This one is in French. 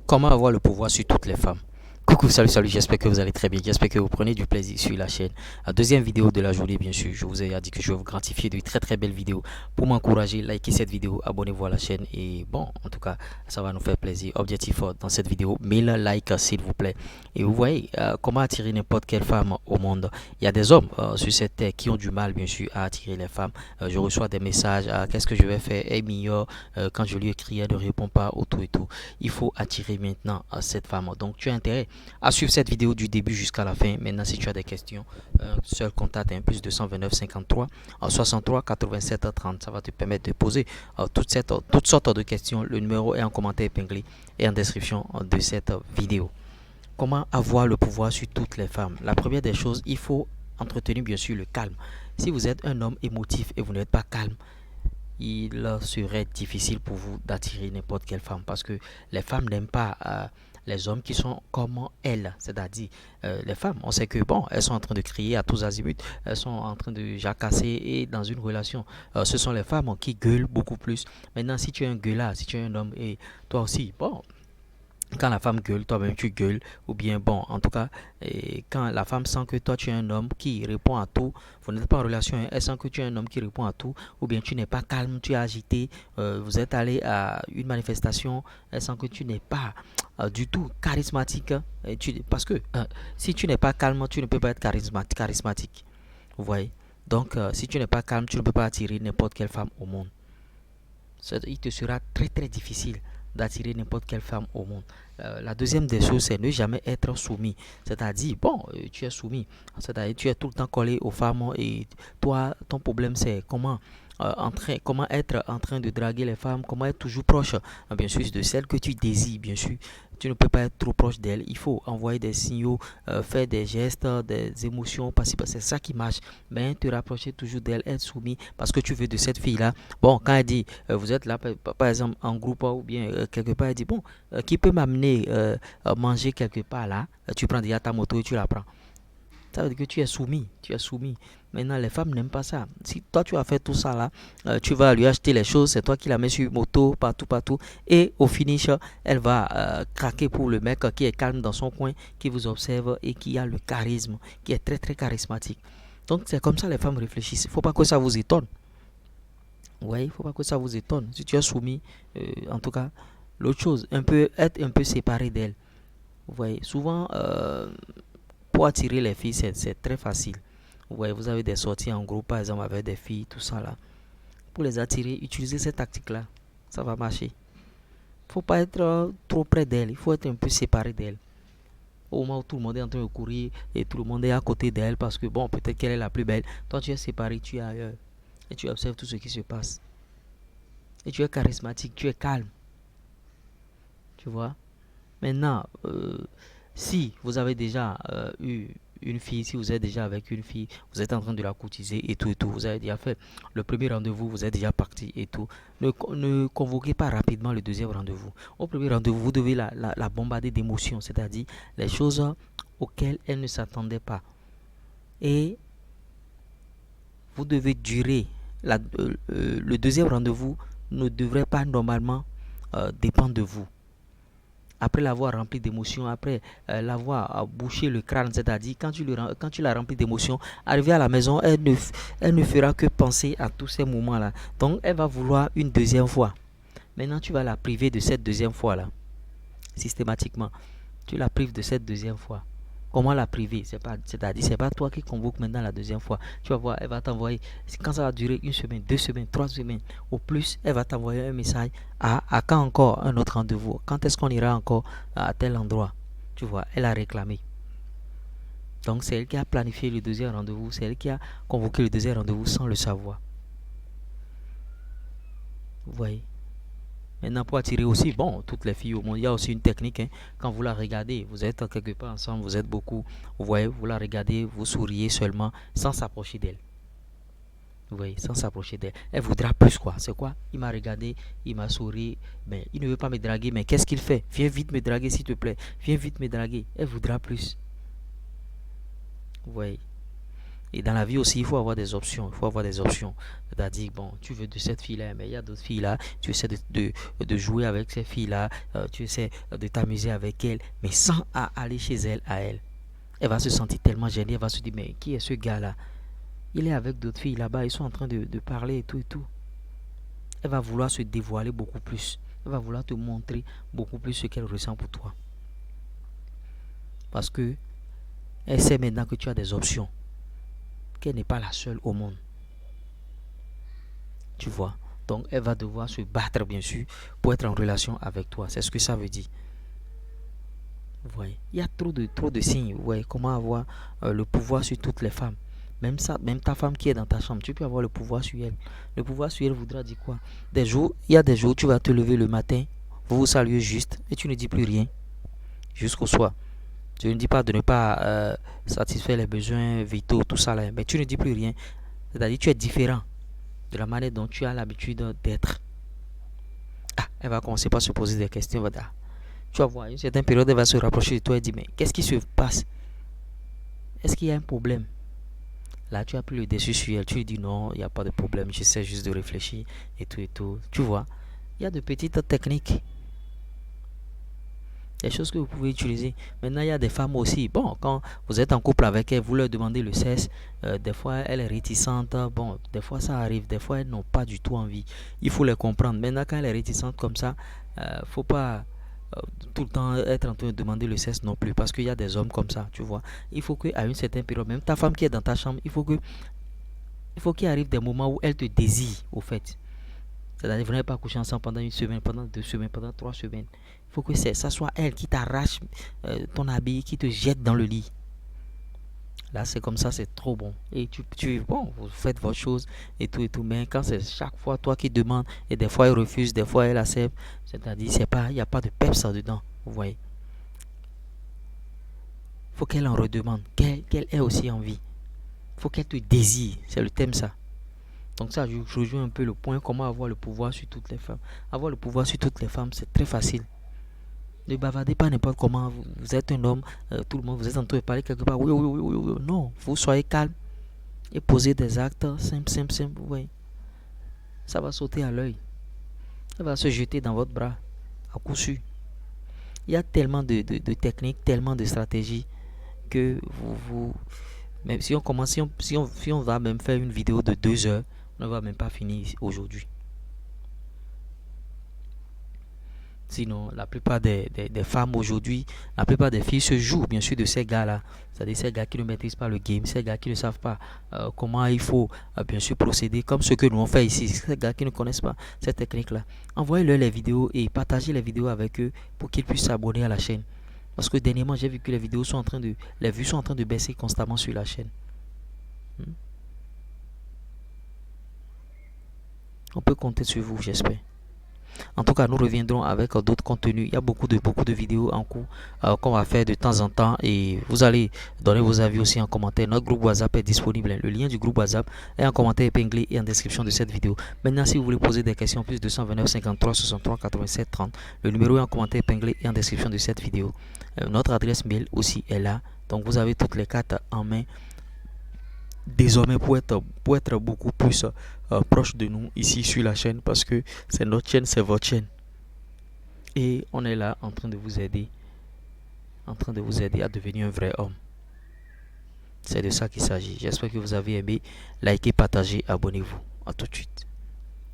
Comment avoir le pouvoir sur toutes les femmes? Coucou, salut, j'espère que vous allez très bien, j'espère que vous prenez du plaisir sur la chaîne. La deuxième vidéo de la journée, bien sûr, je vous ai dit que je vais vous gratifier de très belles vidéos. Pour m'encourager, likez cette vidéo, abonnez-vous à la chaîne et bon, en tout cas, ça va nous faire plaisir. Objectif dans cette vidéo, 1000 likes s'il vous plaît. Et vous voyez comment attirer n'importe quelle femme au monde. Il y a des hommes sur cette terre qui ont du mal, bien sûr, à attirer les femmes. Je reçois des messages, qu'est-ce que je vais faire? Et meilleur, quand je lui écris, elle ne répond pas, au tout et tout. Il faut attirer maintenant cette femme. Donc tu as intérêt à suivre cette vidéo du début jusqu'à la fin. Maintenant, si tu as des questions, seul contact est plus 229 53 63 87 30. Ça va te permettre de poser toutes sortes de questions. Le numéro est en commentaire épinglé et en description de cette vidéo. Comment avoir le pouvoir sur toutes les femmes? La première des choses, il faut entretenir bien sûr le calme. Si vous êtes un homme émotif et vous n'êtes pas calme, il serait difficile pour vous d'attirer n'importe quelle femme parce que les femmes n'aiment pas les hommes qui sont comme elles, c'est-à-dire les femmes. On sait que bon, elles sont en train de crier à tous azimuts, elles sont en train de jacasser et dans une relation, ce sont les femmes qui gueulent beaucoup plus. Maintenant, si tu es un gueulard, si tu es un homme et toi aussi, bon, quand la femme gueule, toi-même tu gueules, ou bien bon, en tout cas, quand la femme sent que toi tu es un homme qui répond à tout, vous n'êtes pas en relation, hein, elle sent que tu es un homme qui répond à tout, ou bien tu n'es pas calme, tu es agité, vous êtes allé à une manifestation, elle sent que tu n'es pas du tout charismatique, hein, parce que si tu n'es pas calme, tu ne peux pas être charismatique, vous voyez. Donc, si tu n'es pas calme, tu ne peux pas attirer n'importe quelle femme au monde. Il te sera très difficile d'attirer n'importe quelle femme au monde. La deuxième des choses, c'est ne jamais être soumis. C'est-à-dire, bon, tu es soumis. C'est-à-dire, tu es tout le temps collé aux femmes et toi, ton problème, c'est comment être en train de draguer les femmes, comment être toujours proche, bien sûr, de celles que tu désires, bien sûr. Tu ne peux pas être trop proche d'elles. Il faut envoyer des signaux, faire des gestes, des émotions, parce que c'est ça qui marche. Mais te rapprocher toujours d'elle, être soumis, parce que tu veux de cette fille-là. Bon, quand elle dit, vous êtes là, par exemple, en groupe ou bien quelque part, elle dit, bon, qui peut m'amener manger quelque part là? Tu prends déjà ta moto et tu la prends. Ça veut dire que tu es soumis, tu es soumis. Maintenant, les femmes n'aiment pas ça. Si toi, tu as fait tout ça là, tu vas lui acheter les choses, c'est toi qui la mets sur moto, partout. Et au finish, elle va craquer pour le mec qui est calme dans son coin, qui vous observe et qui a le charisme, qui est très charismatique. Donc, c'est comme ça les femmes réfléchissent. Il ne faut pas que ça vous étonne. Ouais, il ne faut pas que ça vous étonne. Si tu es soumis, en tout cas, l'autre chose, être un peu séparé d'elle. Vous voyez, souvent, pour attirer les filles, c'est très facile. Vous voyez, vous avez des sorties en groupe, par exemple, avec des filles, tout ça là. Pour les attirer, utilisez cette tactique-là. Ça va marcher. Il ne faut pas être trop près d'elle. Il faut être un peu séparé d'elle. Au moment où tout le monde est en train de courir et tout le monde est à côté d'elle parce que, bon, peut-être qu'elle est la plus belle. Toi, tu es séparé, tu es ailleurs. Et tu observes tout ce qui se passe. Et tu es charismatique, tu es calme. Tu vois. Maintenant, si vous avez déjà eu une fille, si vous êtes déjà avec une fille, vous êtes en train de la courtiser et tout, vous avez déjà fait le premier rendez-vous, vous êtes déjà parti et tout, ne convoquez pas rapidement le deuxième rendez-vous. Au premier rendez-vous, vous devez la bombarder d'émotions, c'est-à-dire les choses auxquelles elle ne s'attendait pas. Et vous devez durer. Le deuxième rendez-vous ne devrait pas normalement dépendre de vous. Après l'avoir rempli d'émotions, après l'avoir bouché le crâne, c'est-à-dire quand tu l'as rempli d'émotions, arrivé à la maison, elle ne fera que penser à tous ces moments-là. Donc, elle va vouloir une deuxième fois. Maintenant, tu vas la priver de cette deuxième fois-là, systématiquement. Tu la prives de cette deuxième fois. Comment la priver? C'est-à-dire, c'est pas toi qui convoque maintenant la deuxième fois. Tu vas voir, elle va t'envoyer, quand ça va durer une semaine, 2 semaines, 3 semaines, au plus, elle va t'envoyer un message à quand encore un autre rendez-vous? Quand est-ce qu'on ira encore à tel endroit? Tu vois, elle a réclamé. Donc, c'est elle qui a planifié le deuxième rendez-vous, c'est elle qui a convoqué le deuxième rendez-vous sans le savoir. Vous voyez? Maintenant, pour attirer aussi, bon, toutes les filles au monde, il y a aussi une technique. Hein. Quand vous la regardez, vous êtes quelque part ensemble, vous êtes beaucoup, vous voyez, vous la regardez, vous souriez seulement, sans s'approcher d'elle. Vous voyez, sans s'approcher d'elle. Elle voudra plus quoi. C'est quoi? Il m'a regardé, il m'a souri, mais il ne veut pas me draguer. Mais qu'est-ce qu'il fait? Viens vite me draguer, s'il te plaît. Viens vite me draguer. Elle voudra plus. Vous voyez. Et dans la vie aussi, il faut avoir des options. Il faut avoir des options. C'est-à-dire, bon, tu veux de cette fille-là, mais il y a d'autres filles-là. Tu essaies de jouer avec ces filles-là. Tu essaies de t'amuser avec elles, mais sans aller chez elle, à elle. Elle va se sentir tellement gênée. Elle va se dire, mais qui est ce gars-là? Il est avec d'autres filles là-bas. Ils sont en train de parler et tout et tout. Elle va vouloir se dévoiler beaucoup plus. Elle va vouloir te montrer beaucoup plus ce qu'elle ressent pour toi. Parce que elle sait maintenant que tu as des options. Qu'elle n'est pas la seule au monde. Tu vois. Donc elle va devoir se battre bien sûr pour être en relation avec toi. C'est ce que ça veut dire. Vous voyez. Il y a trop de signes. Vous voyez comment avoir le pouvoir sur toutes les femmes. Même ça, même ta femme qui est dans ta chambre, tu peux avoir le pouvoir sur elle. Le pouvoir sur elle voudra dire quoi? Des jours, il y a des jours où tu vas te lever le matin, vous vous saluez juste et tu ne dis plus rien jusqu'au soir. Je ne dis pas de ne pas satisfaire les besoins vitaux, tout ça là, mais tu ne dis plus rien. C'est-à-dire tu es différent de la manière dont tu as l'habitude d'être. Ah, elle va commencer par se poser des questions. Tu vas voir, à une certaine période, elle va se rapprocher de toi et dire, mais qu'est-ce qui se passe? Est-ce qu'il y a un problème? Là, tu as pris le dessus sur elle. Tu lui dis non, il n'y a pas de problème. J'essaie juste de réfléchir et tout et tout. Tu vois, il y a de petites techniques. Des choses que vous pouvez utiliser. Maintenant, il y a des femmes aussi. Bon, quand vous êtes en couple avec elle, vous leur demandez le sexe. Des fois, elle est réticente. Bon, des fois, ça arrive. Des fois, elles n'ont pas du tout envie. Il faut les comprendre. Maintenant, quand elle est réticente comme ça, faut pas tout le temps être en train de demander le sexe non plus. Parce qu'il y a des hommes comme ça, tu vois. Il faut qu'à une certaine période, même ta femme qui est dans ta chambre, il faut qu'il arrive des moments où elle te désire, au fait. C'est-à-dire, vous n'avez pas couché ensemble pendant une semaine, pendant 2 semaines, pendant 3 semaines. Il faut que ça soit elle qui t'arrache ton habit, qui te jette dans le lit. Là, c'est comme ça, c'est trop bon. Et bon, vous faites votre chose et tout et tout. Mais quand c'est chaque fois toi qui demandes, et des fois elle refuse, des fois elle accepte, c'est-à-dire, il n'y a pas de peps dedans. Vous voyez. Il faut qu'elle en redemande, qu'elle ait aussi envie. Il faut qu'elle te désire. C'est le thème, ça. Donc ça, je rejoins un peu le point, comment avoir le pouvoir sur toutes les femmes. Avoir le pouvoir sur toutes les femmes, c'est très facile. Ne bavardez pas n'importe comment. Vous êtes un homme, tout le monde, vous êtes en train de parler quelque part. Oui, oui, oui, oui, oui. Non, vous soyez calme et posez des actes simples, simples, simples. Vous voyez. Ça va sauter à l'œil. Ça va se jeter dans votre bras, à coup sûr. Il y a tellement de techniques, tellement de stratégies que même si on commence, si on va même faire une vidéo de 2 heures, on ne va même pas finir aujourd'hui. Sinon, la plupart des femmes aujourd'hui, la plupart des filles se jouent bien sûr de ces gars-là. C'est-à-dire ces gars qui ne maîtrisent pas le game, ces gars qui ne savent pas comment il faut bien sûr procéder, comme ce que nous on fait ici. Ces gars qui ne connaissent pas cette technique-là. Envoyez-leur les vidéos et partagez les vidéos avec eux pour qu'ils puissent s'abonner à la chaîne. Parce que dernièrement, j'ai vu que les vues sont en train de baisser constamment sur la chaîne. On peut compter sur vous, j'espère. En tout cas, nous reviendrons avec d'autres contenus. Il y a beaucoup de vidéos en cours qu'on va faire de temps en temps. Et vous allez donner vos avis aussi en commentaire. Notre groupe WhatsApp est disponible. Le lien du groupe WhatsApp est en commentaire épinglé et en description de cette vidéo. Maintenant, si vous voulez poser des questions, plus 229 53 63 87 30. Le numéro est en commentaire épinglé et en description de cette vidéo. Notre adresse mail aussi est là. Donc, vous avez toutes les cartes en main. Désormais pour être beaucoup plus proche de nous ici sur la chaîne, parce que c'est notre chaîne, c'est votre chaîne, et on est là en train de vous aider à devenir un vrai homme. C'est de ça qu'il s'agit. J'espère que vous avez aimé. Likez, partagez, abonnez-vous. À tout de suite.